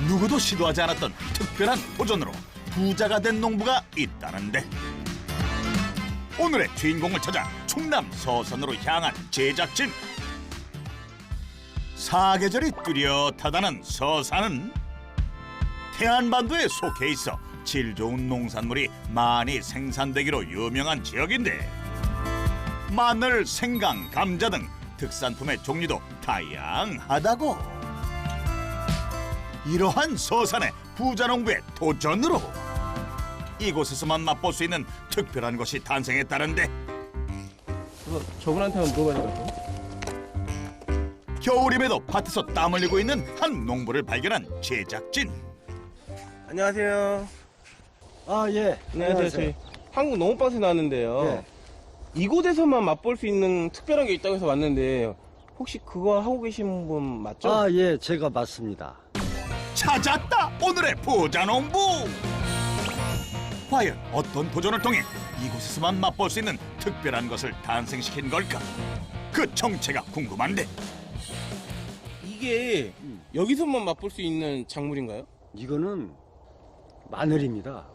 누구도 시도하지 않았던 특별한 도전으로 부자가 된 농부가 있다는데 오늘의 주인공을 찾아 충남 서산으로 향한 제작진. 사계절이 뚜렷하다는 서산은 태안반도에 속해 있어 질 좋은 농산물이 많이 생산되기로 유명한 지역인데 마늘, 생강, 감자 등 특산품의 종류도 다양하다고. 이러한 서산의 부자농부의 도전으로 이곳에서만 맛볼 수 있는 특별한 것이 탄생했다는데 저분한테 한번 물어봐야 될까요? 겨울임에도 밭에서 땀 흘리고 있는 한 농부를 발견한 제작진. 안녕하세요. 아, 예. 안녕하세요. 저희 한국 농업방송에 나왔는데요. 네. 이곳에서만 맛볼 수 있는 특별한 게 있다고 해서 왔는데 혹시 그거 하고 계신 분 맞죠? 아, 예. 제가 맞습니다. 찾았다, 오늘의 부자농부. 과연 어떤 도전을 통해 이곳에서만 맛볼 수 있는 특별한 것을 탄생시킨 걸까? 그 정체가 궁금한데 이게 여기서만 맛볼 수 있는 작물인가요? 이거는 마늘입니다.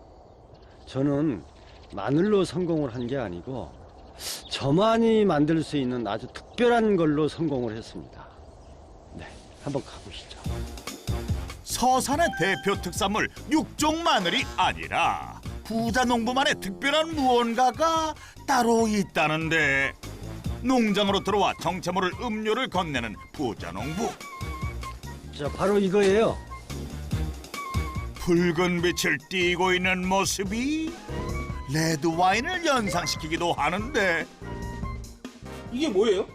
저는 마늘로 성공을 한 게 아니고 저만이 만들 수 있는 아주 특별한 걸로 성공을 했습니다. 네, 한번 가보시죠. 서산의 대표 특산물 육종 마늘이 아니라 부자농부만의 특별한 무언가가 따로 있다는데 농장으로 들어와 정체모를 음료를 건네는 부자농부. 자, 바로 이거예요. 붉은 빛을 띠고 있는 모습이 레드 와인을 연상시키기도 하는데 이게 뭐예요?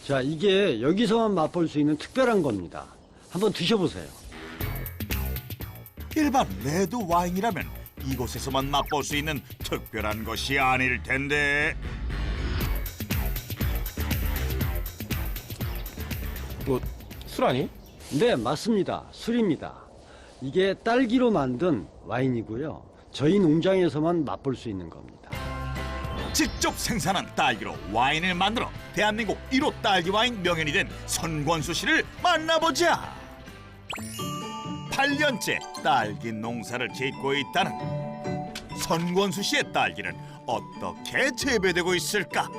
자, 이게 여기서만 맛볼 수 있는 특별한 겁니다. 한번 드셔보세요. 일반 레드 와인이라면 이곳에서만 맛볼 수 있는 특별한 것이 아닐 텐데 뭐 술 아니에요? 네, 맞습니다. 술입니다. 이게 딸기로 만든 와인이고요. 저희 농장에서만 맛볼 수 있는 겁니다. 직접 생산한 딸기로 와인을 만들어 대한민국 1호 딸기 와인 명인이 된 선권수 씨를 만나보자. 8년째 딸기 농사를 짓고 있다는 선권수 씨의 딸기는 어떻게 재배되고 있을까?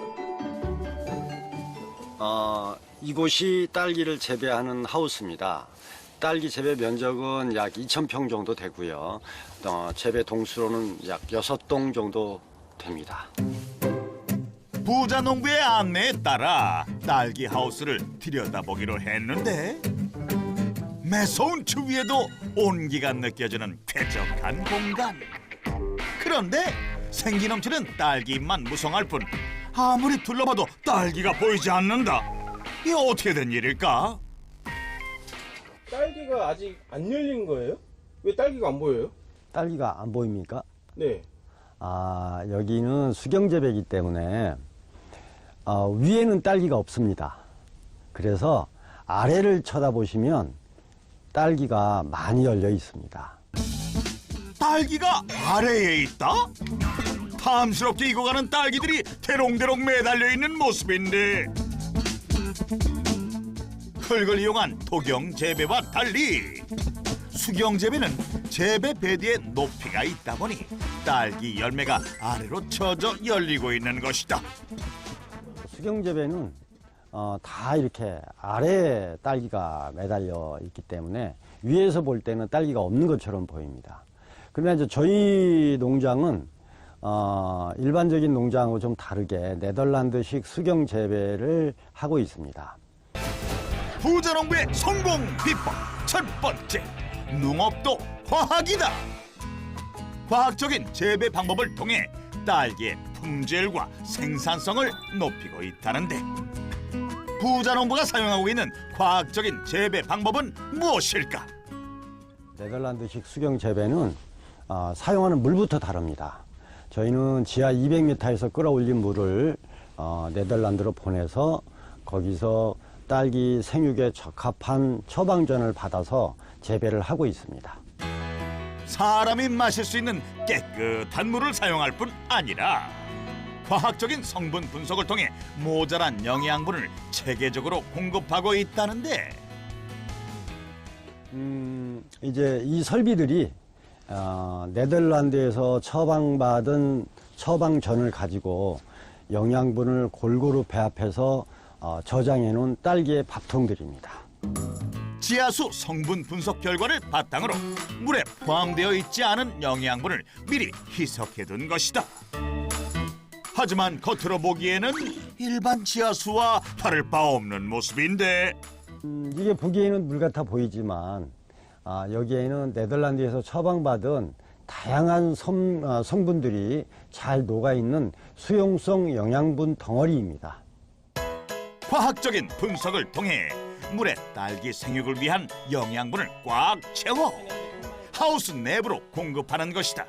이곳이 딸기를 재배하는 하우스입니다. 딸기 재배 면적은 약 2,000평 정도 되고요. 재배 동수로는 약 6동 정도 됩니다. 부자 농부의 안내에 따라 딸기 하우스를 들여다보기로 했는데 매서운 추위에도 온기가 느껴지는 쾌적한 공간. 그런데 생기 넘치는 딸기잎만 무성할 뿐 아무리 둘러봐도 딸기가 보이지 않는다. 이게 어떻게 된 일일까? 딸기가 아직 안 열린 거예요? 왜 딸기가 안 보여요? 딸기가 안 보입니까? 네. 여기는 수경재배이기 때문에 위에는 딸기가 없습니다. 그래서 아래를 쳐다보시면 딸기가 많이 열려 있습니다. 딸기가 아래에 있다? 탐스럽게 익어가는 딸기들이 대롱대롱 매달려 있는 모습인데 흙을 이용한 토경 재배와 달리 수경 재배는 재배 베드에 높이가 있다 보니 딸기 열매가 아래로 쳐져 열리고 있는 것이다. 수경재배는 다 이렇게 아래에 딸기가 매달려 있기 때문에 위에서 볼 때는 딸기가 없는 것처럼 보입니다. 그러나 이제 저희 농장은 일반적인 농장하고 좀 다르게 네덜란드식 수경 재배를 하고 있습니다. 부자농부의 성공 비법 첫 번째, 농업도 과학이다. 과학적인 재배 방법을 통해 딸기의 품질과 생산성을 높이고 있다는데 부자농부가 사용하고 있는 과학적인 재배 방법은 무엇일까? 네덜란드식 수경 재배는 사용하는 물부터 다릅니다. 저희는 지하 200m에서 끌어올린 물을 네덜란드로 보내서 거기서 딸기 생육에 적합한 처방전을 받아서 재배를 하고 있습니다. 사람이 마실 수 있는 깨끗한 물을 사용할 뿐 아니라 과학적인 성분 분석을 통해 모자란 영양분을 체계적으로 공급하고 있다는데 이제 이 설비들이 네덜란드에서 처방받은 처방전을 가지고 영양분을 골고루 배합해서 저장해 놓은 딸기의 밥통들입니다. 지하수 성분 분석 결과를 바탕으로 물에 포함되어 있지 않은 영양분을 미리 희석해둔 것이다. 하지만 겉으로 보기에는 일반 지하수와 다를 바 없는 모습인데 이게 보기에는 물 같아 보이지만 여기에는 네덜란드에서 처방받은 다양한 성분들이 잘 녹아있는 수용성 영양분 덩어리입니다. 과학적인 분석을 통해 물에 딸기 생육을 위한 영양분을 꽉 채워 하우스 내부로 공급하는 것이다.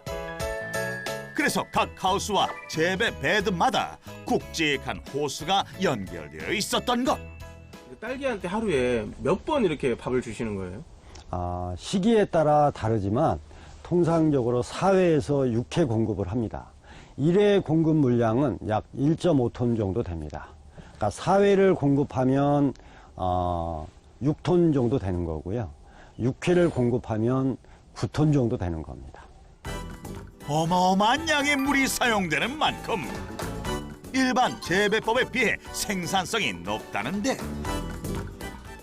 그래서 각 하우스와 재배 베드마다 굵직한 호스가 연결되어 있었던 것. 딸기한테 하루에 몇 번 이렇게 밥을 주시는 거예요? 시기에 따라 다르지만 통상적으로 4회에서 6회 공급을 합니다. 1회 공급 물량은 약 1.5톤 정도 됩니다. 그러니까 4회를 공급하면 6톤 정도 되는 거고요. 6회를 공급하면 9톤 정도 되는 겁니다. 어마어마한 양의 물이 사용되는 만큼 일반 재배법에 비해 생산성이 높다는데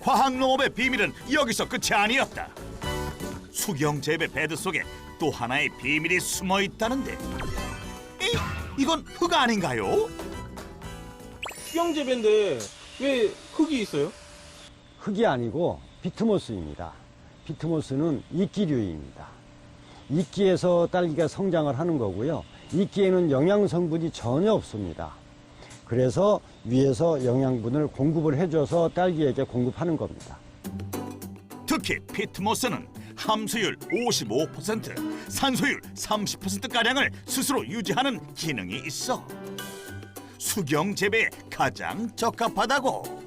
과학농업의 비밀은 여기서 끝이 아니었다. 수경 재배 베드 속에 또 하나의 비밀이 숨어 있다는데 이건 흙 아닌가요? 수경 재배인데 왜 흙이 있어요? 흙이 아니고 비트모스입니다. 비트모스는 이끼류입니다. 이끼에서 딸기가 성장을 하는 거고요. 이끼에는 영양 성분이 전혀 없습니다. 그래서 위에서 영양분을 공급을 해줘서 딸기에게 공급하는 겁니다. 특히 피트모스는 함수율 55%, 산소율 30%가량을 스스로 유지하는 기능이 있어 수경 재배에 가장 적합하다고.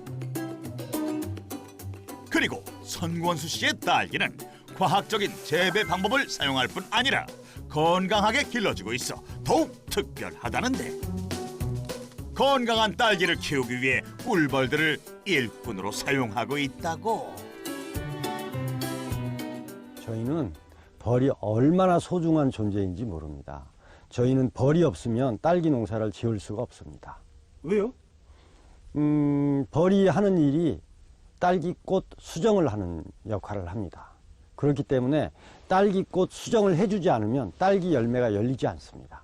그리고 선권수 씨의 딸기는 과학적인 재배 방법을 사용할 뿐 아니라 건강하게 길러지고 있어 더욱 특별하다는데 건강한 딸기를 키우기 위해 꿀벌들을 일꾼으로 사용하고 있다고. 저희는 벌이 얼마나 소중한 존재인지 모릅니다. 저희는 벌이 없으면 딸기 농사를 지을 수가 없습니다. 왜요? 벌이 하는 일이 딸기꽃 수정을 하는 역할을 합니다. 그렇기 때문에 딸기꽃 수정을 해주지 않으면 딸기 열매가 열리지 않습니다.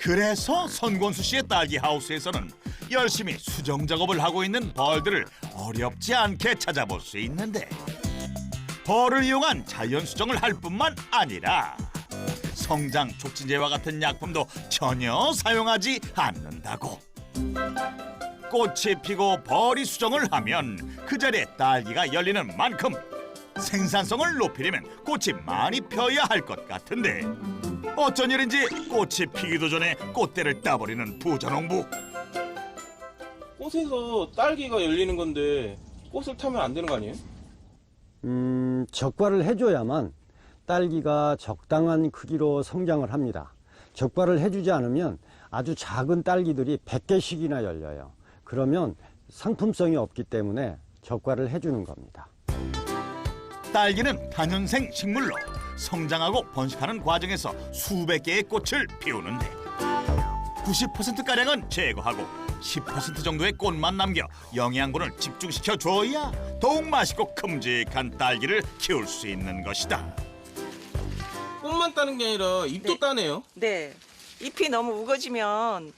그래서 선권수 씨의 딸기 하우스에서는 열심히 수정 작업을 하고 있는 벌들을 어렵지 않게 찾아볼 수 있는데 벌을 이용한 자연 수정을 할 뿐만 아니라 성장 촉진제와 같은 약품도 전혀 사용하지 않는다고. 꽃이 피고 벌이 수정을 하면 그 자리에 딸기가 열리는 만큼 생산성을 높이려면 꽃이 많이 펴야 할 것 같은데 어쩐 일인지 꽃이 피기도 전에 꽃대를 따버리는 부자농부. 꽃에서 딸기가 열리는 건데 꽃을 타면 안 되는 거 아니에요? 적과를 해줘야만 딸기가 적당한 크기로 성장을 합니다. 적과를 해주지 않으면 아주 작은 딸기들이 100개씩이나 열려요. 그러면 상품성이 없기 때문에 적과를 해주는 겁니다. 딸기는 단연생 식물로 성장하고 번식하는 과정에서 수백 개의 꽃을 피우는데 90%가량은 제거하고 10% 정도의 꽃만 남겨 영양분을 집중시켜 줘야 더욱 맛있고 큼직한 딸기를 키울 수 있는 것이다. 꽃만 따는 게 아니라 잎도 네. 따네요. 네. 잎이 너무 우거지면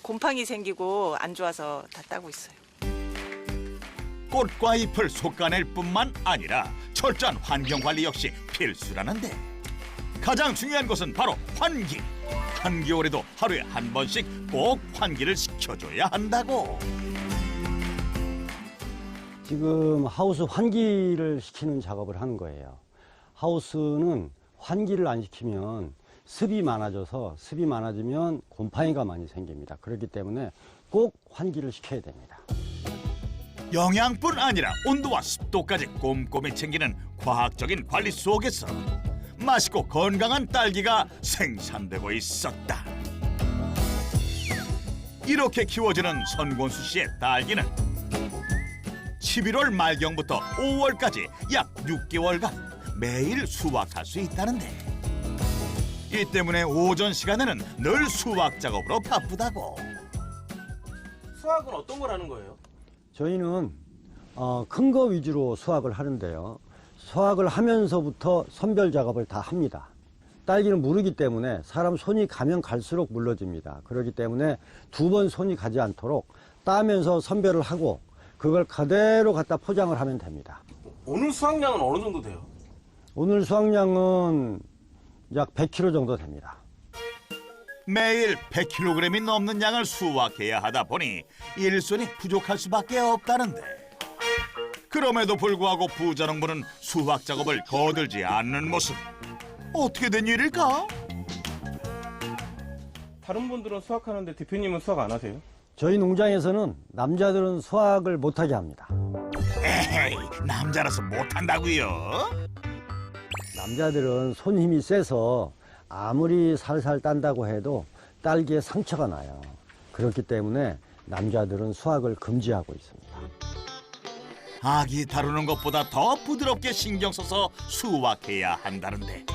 곰팡이 생기고 안 좋아서 다 따고 있어요. 꽃과 잎을 솎아낼 뿐만 아니라 철저한 환경관리 역시 필수라는데 가장 중요한 것은 바로 환기. 한겨울에도 하루에 한 번씩 꼭 환기를 시켜줘야 한다고. 지금 하우스 환기를 시키는 작업을 하는 거예요. 하우스는 환기를 안 시키면 습이 많아져서 습이 많아지면 곰팡이가 많이 생깁니다. 그렇기 때문에 꼭 환기를 시켜야 됩니다. 영양뿐 아니라 온도와 습도까지 꼼꼼히 챙기는 과학적인 관리 속에서 맛있고 건강한 딸기가 생산되고 있었다. 이렇게 키워지는 선권수 씨의 딸기는 11월 말경부터 5월까지 약 6개월간 매일 수확할 수 있다는데, 이 때문에 오전 시간에는 늘 수확 작업으로 바쁘다고. 수확은 어떤 걸 하는 거예요? 저희는 큰 거 위주로 수확을 하는데요. 수확을 하면서부터 선별 작업을 다 합니다. 딸기는 무르기 때문에 사람 손이 가면 갈수록 물러집니다. 그렇기 때문에 2번 손이 가지 않도록 따면서 선별을 하고 그걸 그대로 갖다 포장을 하면 됩니다. 오늘 수확량은 어느 정도 돼요? 오늘 수확량은 약 100kg 정도 됩니다. 매일 100kg이 넘는 양을 수확해야 하다 보니 일손이 부족할 수밖에 없다는데, 그럼에도 불구하고 부자농부는 수확 작업을 거들지 않는 모습. 어떻게 된 일일까? 다른 분들은 수확하는데 대표님은 수확 안 하세요? 저희 농장에서는 남자들은 수확을 못하게 합니다. 에헤이, 남자라서 못한다고요? 남자들은 손 힘이 세서 아무리 살살 딴다고 해도 딸기에 상처가 나요. 그렇기 때문에 남자들은 수확을 금지하고 있습니다. 아기 다루는 것보다 더 부드럽게 신경 써서 수확해야 한다는데,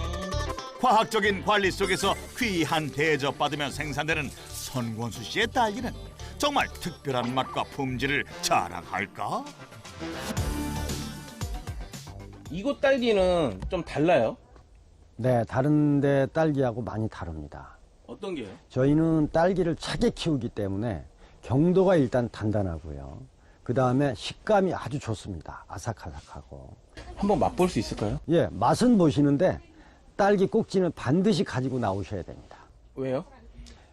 과학적인 관리 속에서 귀한 대접받으며 생산되는 선권수 씨의 딸기는 정말 특별한 맛과 품질을 자랑할까? 이곳 딸기는 좀 달라요? 네, 다른 데 딸기하고 많이 다릅니다. 어떤 게요? 저희는 딸기를 차게 키우기 때문에 경도가 일단 단단하고요. 그 다음에 식감이 아주 좋습니다. 아삭아삭하고. 한번 맛볼 수 있을까요? 예, 맛은 보시는데 딸기 꼭지는 반드시 가지고 나오셔야 됩니다. 왜요?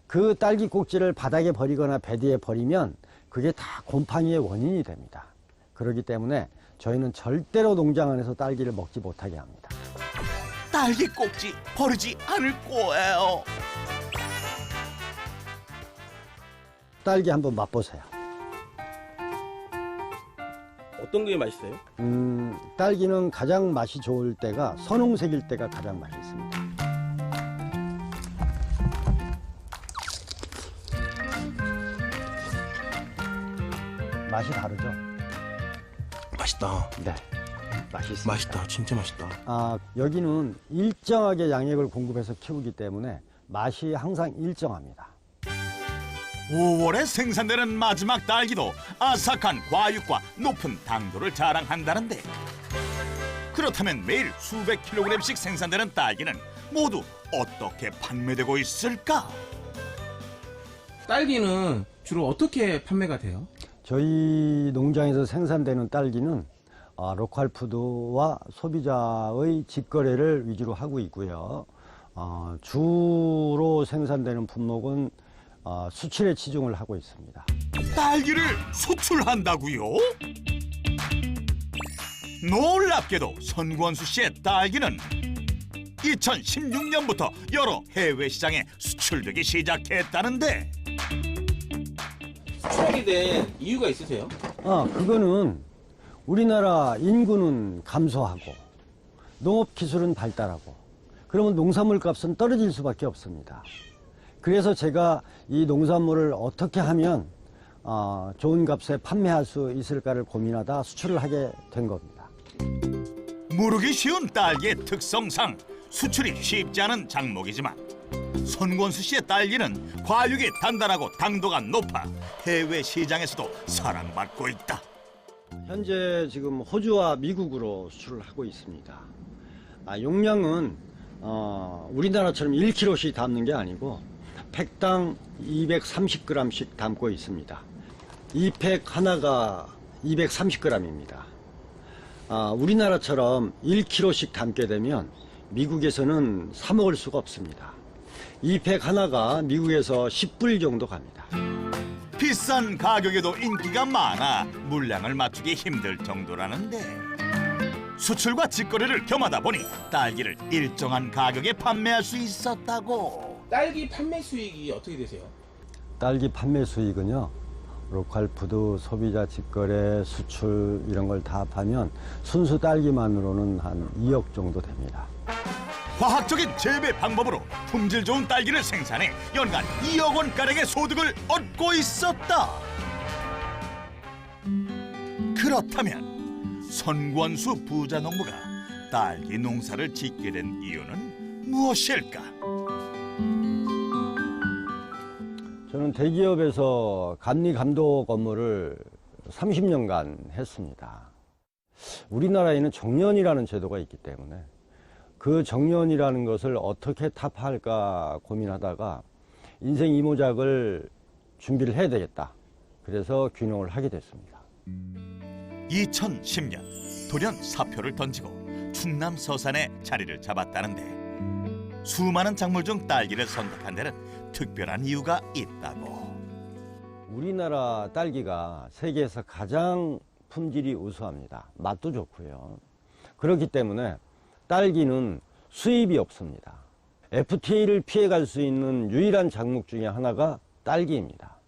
그 딸기 꼭지를 바닥에 버리거나 베디에 버리면 그게 다 곰팡이의 원인이 됩니다. 그렇기 때문에 저희는 절대로 농장 안에서 딸기를 먹지 못하게 합니다. 딸기 꼭지 버리지 않을 거예요. 딸기 한번 맛보세요. 어떤 게 맛있어요? 딸기는 가장 맛이 좋을 때가 선홍색일 때가 가장 맛이 있습니다. 맛이 다르죠? 맛있다. 네, 맛이 있습니다. 맛있다. 진짜 맛있다. 여기는 일정하게 양액을 공급해서 키우기 때문에 맛이 항상 일정합니다. 5월에 생산되는 마지막 딸기도 아삭한 과육과 높은 당도를 자랑한다는데, 그렇다면 매일 수백 킬로그램씩 생산되는 딸기는 모두 어떻게 판매되고 있을까? 딸기는 주로 어떻게 판매가 돼요? 저희 농장에서 생산되는 딸기는 로컬푸드와 소비자의 직거래를 위주로 하고 있고요. 주로 생산되는 분목은 수출에 치중을 하고 있습니다. 딸기를 수출한다고요? 놀랍게도 선권수 씨의 딸기는 2016년부터 여러 해외 시장에 수출되기 시작했다는데, 수출하게 된 이유가 있으세요? 그거는 우리나라 인구는 감소하고 농업 기술은 발달하고 그러면 농산물 값은 떨어질 수밖에 없습니다. 그래서 제가 이 농산물을 어떻게 하면 좋은 값에 판매할 수 있을까를 고민하다 수출을 하게 된 겁니다. 무르기 쉬운 딸기의 특성상 수출이 쉽지 않은 작목이지만, 선권수 씨의 딸기는 과육이 단단하고 당도가 높아 해외 시장에서도 사랑받고 있다. 현재 지금 호주와 미국으로 수출을 하고 있습니다. 용량은 우리나라처럼 1kg씩 담는 게 아니고 팩당 230g씩 담고 있습니다. 이 팩 하나가 230g입니다. 우리나라처럼 1kg씩 담게 되면 미국에서는 사 먹을 수가 없습니다. 이 팩 하나가 미국에서 10불 정도 갑니다. 비싼 가격에도 인기가 많아 물량을 맞추기 힘들 정도라는데, 수출과 직거래를 겸하다 보니 딸기를 일정한 가격에 판매할 수 있었다고. 딸기 판매 수익이 어떻게 되세요? 딸기 판매 수익은요, 로컬푸드, 소비자 직거래, 수출 이런 걸 다 합하면 순수 딸기만으로는 한 2억 정도 됩니다. 과학적인 재배 방법으로 품질 좋은 딸기를 생산해 연간 2억 원가량의 소득을 얻고 있었다. 그렇다면 선권수 부자농부가 딸기 농사를 짓게 된 이유는 무엇일까? 저는 대기업에서 감리 감독 업무를 30년간 했습니다. 우리나라에는 정년이라는 제도가 있기 때문에 그 정년이라는 것을 어떻게 타파할까 고민하다가 인생 이모작을 준비를 해야 되겠다. 그래서 귀농을 하게 됐습니다. 2010년 돌연 사표를 던지고 충남 서산에 자리를 잡았다는데 수많은 작물 중 딸기를 선택한 데는 특별한 이유가 있다고. 우리나라 딸기가 세계에서 가장 품질이 우수합니다. 맛도 좋고요. 그렇기 때문에 딸기는 수입이 없습니다. FTA를 피해갈 수 있는 유일한 작물 중에 하나가 딸기입니다.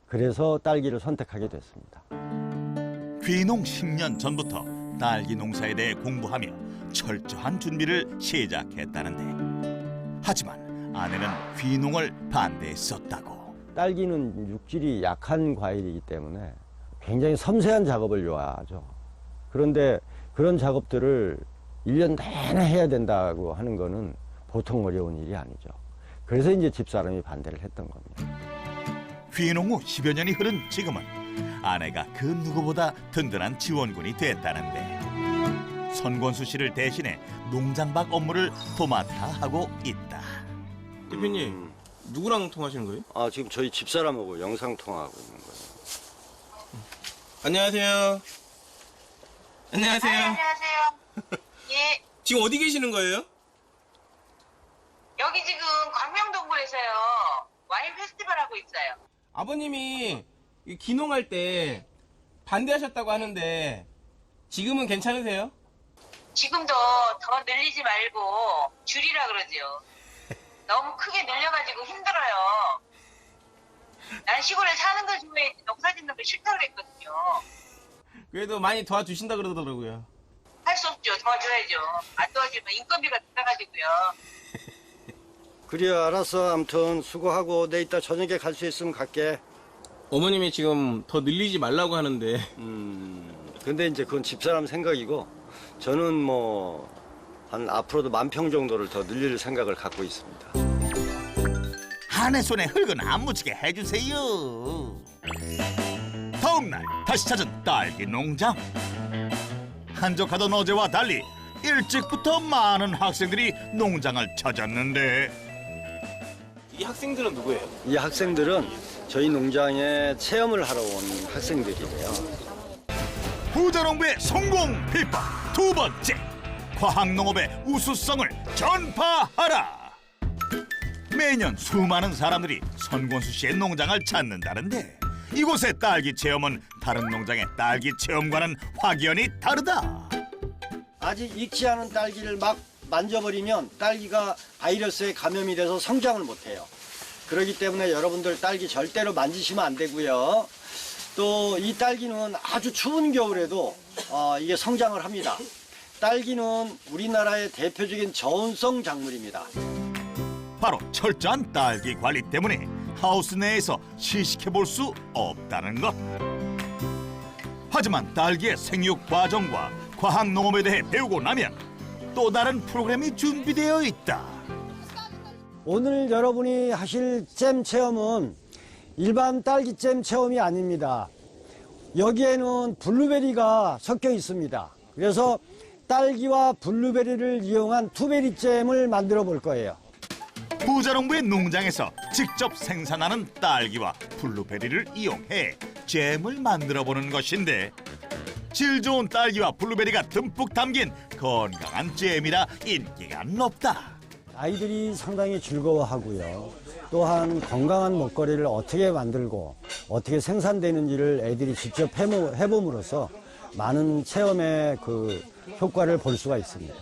그래서 딸기를 선택하게 됐습니다. 귀농 10년 전부터 딸기 농사에 대해 공부하며 철저한 준비를 시작했다는데 하지만 아내는 귀농을 반대했었다고. 딸기는 육질이 약한 과일이기 때문에 굉장히 섬세한 작업을 요하죠. 그런데 그런 작업들을 1년 내내 해야 된다고 하는 거는 보통 어려운 일이 아니죠. 그래서 이제 집사람이 반대를 했던 겁니다. 귀농 후 10여 년이 흐른 지금은 아내가 그 누구보다 든든한 지원군이 됐다는데 선권수 씨를 대신해 농장박 업무를 도맡아 하고 있다. 대표님, 누구랑 통화하시는 거예요? 지금 저희 집사람하고 영상 통화하고 있는 거예요. 안녕하세요. 안녕하세요. 안녕하세요. 예, 지금 어디 계시는 거예요? 여기 지금 광명동굴에서요. 와인 페스티벌 하고 있어요. 아버님이 이 귀농할 때 반대하셨다고 하는데 지금은 괜찮으세요? 지금도 더 늘리지 말고 줄이라 그러죠. 너무 크게 늘려가지고 힘들어요. 난 시골에 사는 거 좋아해 농사 짓는 거 싫다 그랬거든요. 그래도 많이 도와주신다 그러더라고요. 할 수 없죠. 도와줘야죠. 안 도와주면 인건비가 들어가지고요. 그래, 알았어. 아무튼 수고하고 내 이따 저녁에 갈 수 있으면 갈게. 어머님이 지금 더 늘리지 말라고 하는데 근데 이제 그건 집사람 생각이고 저는 뭐 한 앞으로도 10,000평 정도를 더 늘릴 생각을 갖고 있습니다. 아내 손에 흙은 안 묻히게 해주세요. 다음 날 다시 찾은 딸기 농장. 한적하던 어제와 달리 일찍부터 많은 학생들이 농장을 찾았는데 이 학생들은 누구예요? 이 학생들은 저희 농장에 체험을 하러 온 학생들이래요. 부자농부의 성공 비법 두 번째, 과학농업의 우수성을 전파하라. 매년 수많은 사람들이 선권수 씨의 농장을 찾는다는데 이곳의 딸기 체험은 다른 농장의 딸기 체험과는 확연히 다르다. 아직 익지 않은 딸기를 막 만져버리면 딸기가 바이러스에 감염이 돼서 성장을 못해요. 그렇기 때문에 여러분들 딸기 절대로 만지시면 안 되고요. 또 이 딸기는 아주 추운 겨울에도 이게 성장을 합니다. 딸기는 우리나라의 대표적인 저온성 작물입니다. 바로 철저한 딸기 관리 때문에 하우스 내에서 시식해 볼 수 없다는 것. 하지만 딸기의 생육 과정과 과학 농업에 대해 배우고 나면 또 다른 프로그램이 준비되어 있다. 오늘 여러분이 하실 잼 체험은 일반 딸기잼 체험이 아닙니다. 여기에는 블루베리가 섞여 있습니다. 그래서 딸기와 블루베리를 이용한 투베리잼을 만들어 볼 거예요. 부자농부의 농장에서 직접 생산하는 딸기와 블루베리를 이용해 잼을 만들어 보는 것인데 질 좋은 딸기와 블루베리가 듬뿍 담긴 건강한 잼이라 인기가 높다. 아이들이 상당히 즐거워하고요. 또한 건강한 먹거리를 어떻게 만들고 어떻게 생산되는지를 애들이 직접 해봄으로써 많은 체험의 그 효과를 볼 수가 있습니다.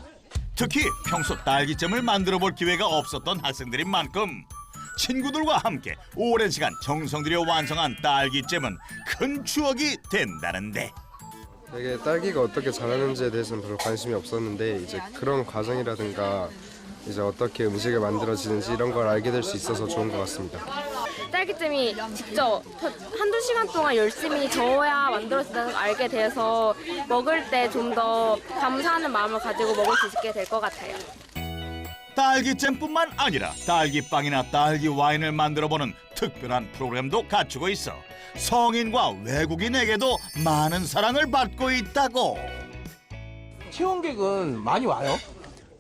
특히 평소 딸기잼을 만들어 볼 기회가 없었던 학생들인 만큼 친구들과 함께 오랜 시간 정성 들여 완성한 딸기잼은 큰 추억이 된다는데 되게 딸기가 어떻게 자라는지에 대해서는 별로 관심이 없었는데 이제 그런 과정이라든가 이제 어떻게 음식이 만들어지는지 이런 걸 알게 될 수 있어서 좋은 것 같습니다. 딸기잼이 직접 한두 시간 동안 열심히 저어야 만들어진다는 걸 알게 돼서 먹을 때 좀 더 감사하는 마음을 가지고 먹을 수 있게 될 것 같아요. 딸기잼뿐만 아니라 딸기빵이나 딸기 와인을 만들어보는 특별한 프로그램도 갖추고 있어 성인과 외국인에게도 많은 사랑을 받고 있다고. 체험객은 많이 와요?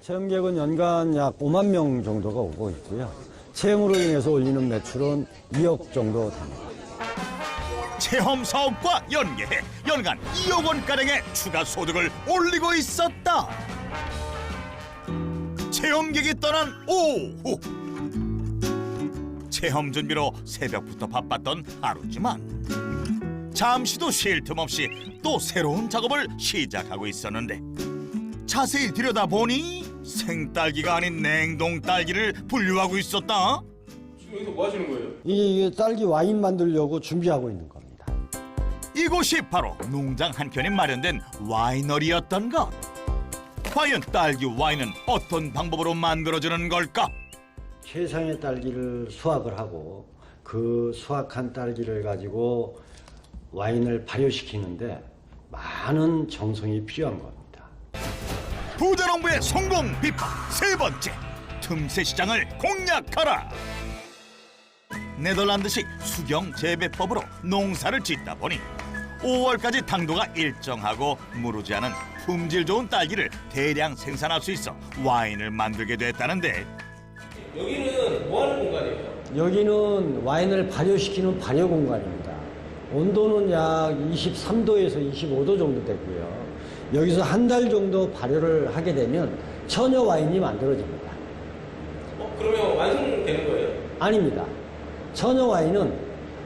체험객은 연간 약 5만 명 정도가 오고 있고요. 체험으로 인해서 올리는 매출은 2억 정도 됩니다. 체험 사업과 연계해 연간 2억 원가량의 추가 소득을 올리고 있었다. 체험객이 떠난 오후. 체험 준비로 새벽부터 바빴던 하루지만 잠시도 쉴 틈 없이 또 새로운 작업을 시작하고 있었는데 자세히 들여다보니 생딸기가 아닌 냉동 딸기를 분류하고 있었다. 지금 여기서 뭐 하시는 거예요? 이 딸기 와인 만들려고 준비하고 있는 겁니다. 이곳이 바로 농장 한켠에 마련된 와이너리였던 것. 과연 딸기 와인은 어떤 방법으로 만들어지는 걸까? 최상의 딸기를 수확을 하고 그 수확한 딸기를 가지고 와인을 발효시키는데 많은 정성이 필요한 겁니다. 부자농부의 성공 비법 세 번째, 틈새 시장을 공략하라. 네덜란드식 수경 재배법으로 농사를 짓다 보니 5월까지 당도가 일정하고 무르지 않은 품질 좋은 딸기를 대량 생산할 수 있어 와인을 만들게 됐다는데 여기는 뭐 하는 공간이에요? 여기는 와인을 발효시키는 발효 공간입니다. 온도는 약 23도에서 25도 정도 되고요. 여기서 한 달 정도 발효를 하게 되면 처녀 와인이 만들어집니다. 그러면 완성되는 거예요? 아닙니다. 처녀 와인은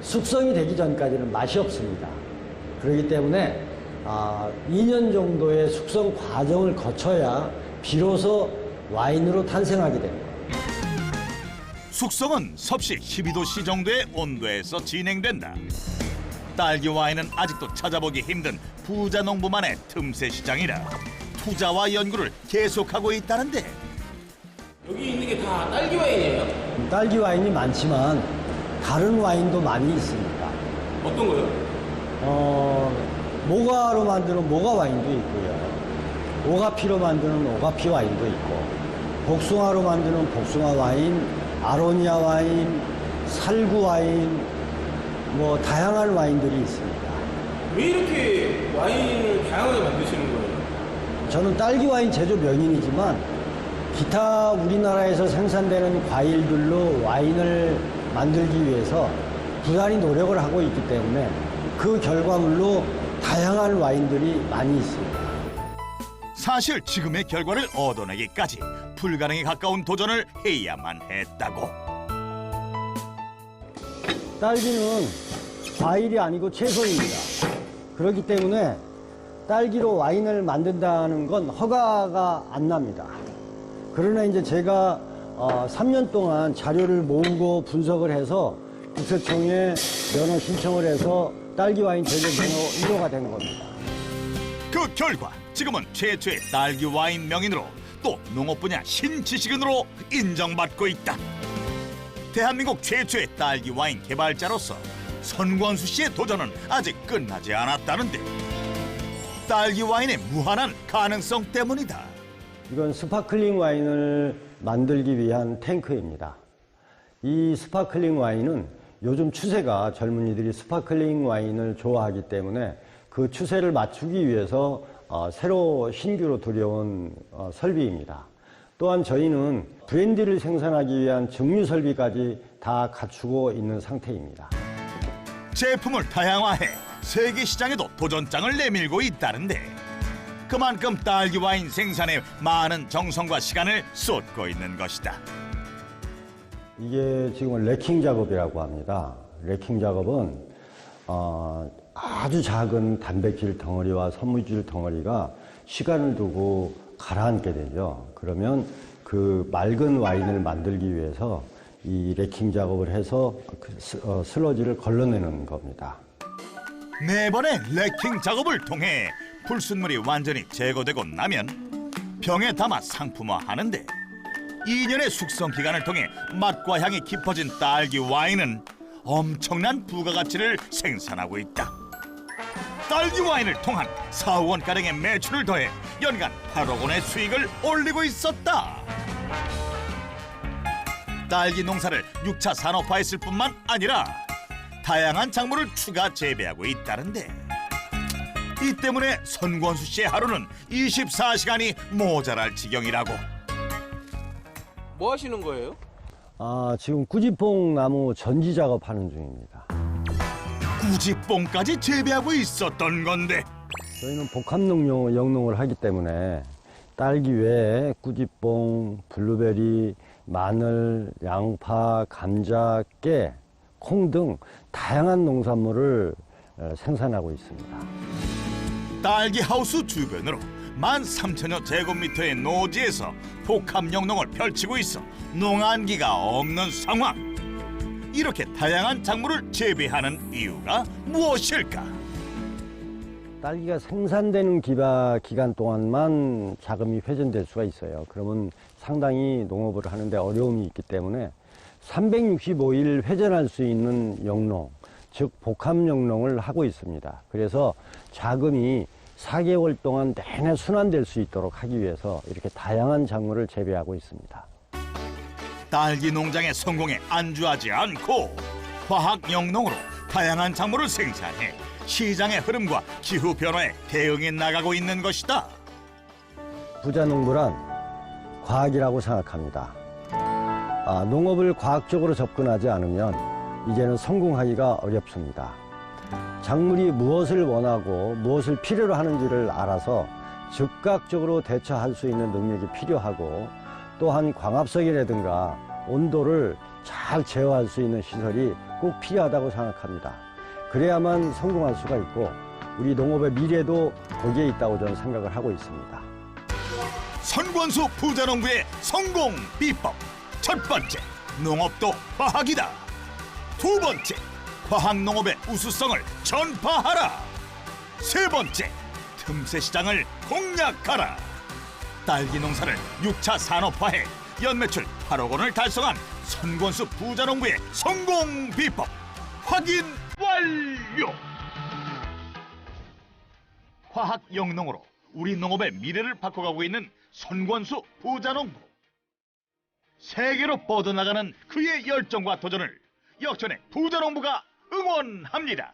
숙성이 되기 전까지는 맛이 없습니다. 그렇기 때문에 2년 정도의 숙성 과정을 거쳐야 비로소 와인으로 탄생하게 됩니다. 숙성은 섭씨 12도씨 정도의 온도에서 진행된다. 딸기 와인은 아직도 찾아보기 힘든 부자 농부만의 틈새 시장이라 투자와 연구를 계속하고 있다는데 여기 있는 게 다 딸기 와인이에요? 딸기 와인이 많지만 다른 와인도 많이 있습니다. 어떤 거요? 모가로 만드는 모가 와인도 있고요. 오가피로 만드는 오가피 와인도 있고, 복숭아로 만드는 복숭아 와인, 아로니아 와인, 살구 와인, 뭐 다양한 와인들이 있습니다. 왜 이렇게 와인을 다양하게 만드시는 거예요? 저는 딸기 와인 제조 명인이지만 기타 우리나라에서 생산되는 과일들로 와인을 만들기 위해서 부단히 노력을 하고 있기 때문에 그 결과물로 다양한 와인들이 많이 있습니다. 사실 지금의 결과를 얻어내기까지 불가능에 가까운 도전을 해야만 했다고. 딸기는 과일이 아니고 채소입니다. 그렇기 때문에 딸기로 와인을 만든다는 건 허가가 안 납니다. 그러나 이제 제가 3년 동안 자료를 모으고 분석을 해서 국세청에 면허 신청을 해서 딸기 와인 제조 면허 1호가 된 겁니다. 그 결과 지금은 최초의 딸기 와인 명인으로 또 농업 분야 신지식인으로 인정받고 있다. 대한민국 최초의 딸기 와인 개발자로서 선권수 씨의 도전은 아직 끝나지 않았다는데 딸기 와인의 무한한 가능성 때문이다. 이건 스파클링 와인을 만들기 위한 탱크입니다. 이 스파클링 와인은 요즘 추세가 젊은이들이 스파클링 와인을 좋아하기 때문에 그 추세를 맞추기 위해서 새로 신규로 들여온 설비입니다. 또한 저희는 브랜디를 생산하기 위한 증류 설비까지 다 갖추고 있는 상태입니다. 제품을 다양화해 세계 시장에도 도전장을 내밀고 있다는데 그만큼 딸기 와인 생산에 많은 정성과 시간을 쏟고 있는 것이다. 이게 지금은 래킹 작업이라고 합니다. 래킹 작업은 아주 작은 단백질 덩어리와 섬유질 덩어리가 시간을 두고 가라앉게 되죠. 그러면 그 맑은 와인을 만들기 위해서 이 래킹 작업을 해서 슬러지를 걸러내는 겁니다. 매번의 래킹 작업을 통해 불순물이 완전히 제거되고 나면 병에 담아 상품화하는데 2년의 숙성 기간을 통해 맛과 향이 깊어진 딸기 와인은 엄청난 부가가치를 생산하고 있다. 딸기 와인을 통한 4억 원가량의 매출을 더해 연간 8억 원의 수익을 올리고 있었다. 딸기 농사를 6차 산업화했을 뿐만 아니라 다양한 작물을 추가 재배하고 있다는데, 이 때문에 선권수 씨의 하루는 24시간이 모자랄 지경이라고. 뭐 하시는 거예요? 지금 꾸지뽕 나무 전지 작업하는 중입니다. 꾸지뽕까지 재배하고 있었던 건데, 저희는 복합농 영농을 하기 때문에 딸기 외에 꾸지뽕, 블루베리, 마늘, 양파, 감자, 깨, 콩 등 다양한 농산물을 생산하고 있습니다. 딸기 하우스 주변으로 13,000여 제곱미터의 노지에서 복합 영농을 펼치고 있어 농한기가 없는 상황. 이렇게 다양한 작물을 재배하는 이유가 무엇일까? 딸기가 생산되는 기간 동안만 자금이 회전될 수가 있어요. 그러면 상당히 농업을 하는데 어려움이 있기 때문에 365일 회전할 수 있는 영농, 즉 복합 영농을 하고 있습니다. 그래서 자금이 4개월 동안 내내 순환될 수 있도록 하기 위해서 이렇게 다양한 작물을 재배하고 있습니다. 딸기 농장의 성공에 안주하지 않고 화학 영농으로 다양한 작물을 생산해 시장의 흐름과 기후 변화에 대응해 나가고 있는 것이다. 부자농부란 과학이라고 생각합니다. 농업을 과학적으로 접근하지 않으면 이제는 성공하기가 어렵습니다. 작물이 무엇을 원하고 무엇을 필요로 하는지를 알아서 즉각적으로 대처할 수 있는 능력이 필요하고, 또한 광합성이라든가 온도를 잘 제어할 수 있는 시설이 꼭 필요하다고 생각합니다. 그래야만 성공할 수가 있고 우리 농업의 미래도 거기에 있다고 저는 생각을 하고 있습니다. 선권수 부자농부의 성공 비법. 첫 번째, 농업도 과학이다. 두 번째, 과학 농업의 우수성을 전파하라. 세 번째, 틈새 시장을 공략하라. 딸기 농사를 6차 산업화해 연매출 8억 원을 달성한 선권수 부자농부의 성공 비법 확인 완료. 과학 영농으로 우리 농업의 미래를 바꿔가고 있는 선권수 부자농부. 세계로 뻗어나가는 그의 열정과 도전을 역전의 부자농부가 응원합니다.